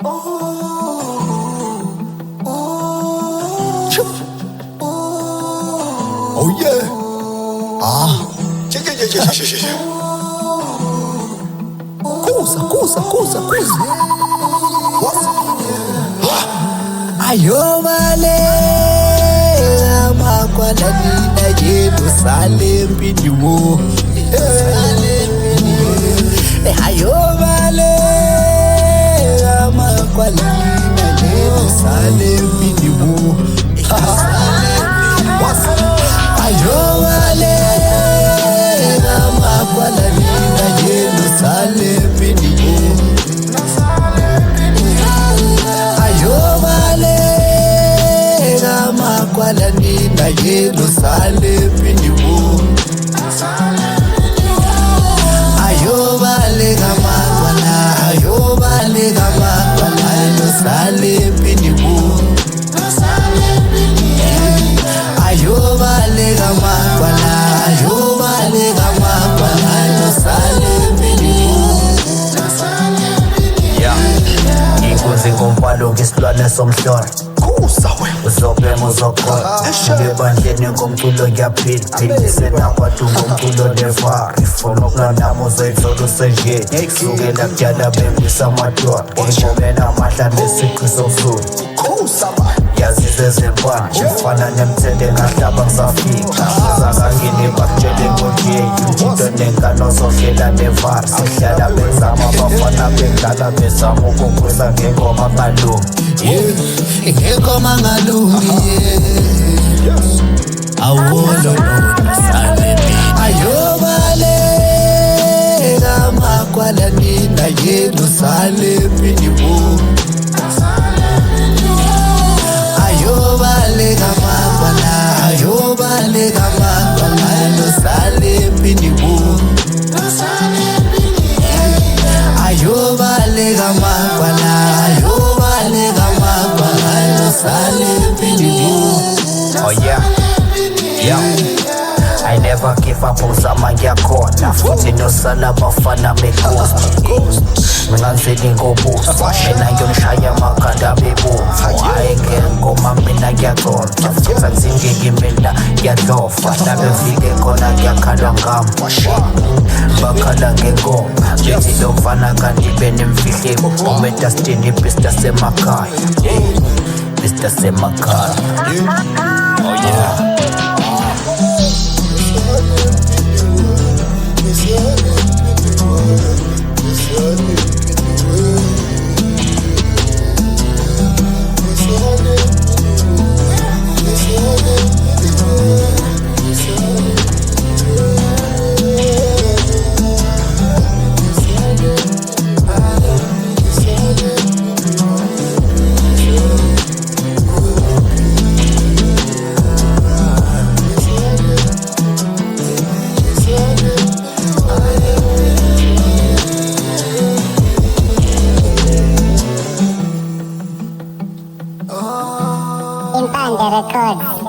Oh yeah. Kusa. Ayobale amakwala nina yenu sale mpindiwo. Ayobale amakwala nina yenu sale mpindiwo. Ayobale amakwala nina yenu sale mpindiwo. Ayobale amakwala nina yenu sale mpindiwo. Ayobale amakwala nina sale mpindiwo. Ayobale amakwala nina sale mpindiwo. Inkunzi ngombhalo ngesilwane somhlolo uzobhema uzokhola ngebandleni ngomculo ngiyaphila nabantu ngomculo nevar ifuna ukulandama uzoyithola usenje sukela kudala bembisa amadolo ngengomeni amahla nesiqi somsulu yazizwe zempana ngifana nemthende ngahlaba ngisafika zakangini bakutshele ngoje into nengano zodlela nevar sihlala bezama abafana bendlala bezama ukukhweza ngengoma ngalungi ngengoma ngalungi awolo sale mpindiwo. Ayobale amakwala nina yenu sale mpindiwo. Ayobale amakwala nina sale mpindiwo. Ayobale amakwala nina sale mpindiwo. Oh yeah. I never give up uzama ngiyakhona futhi nosala bafana beghost mina ngisethi ngobuso mina ngiyonishaya amakhanda bebomvu hhayi ngengoma mina ngiyaconswa sathingeke mina ngiyadlofa la befike khona ngiyakhalwa ngami bakhala ngengoma bethi lo mfana kanti benemfihleko umedastini Mr. Semakhaya Mr. Semakhaya. Oh yeah. Impanda Records.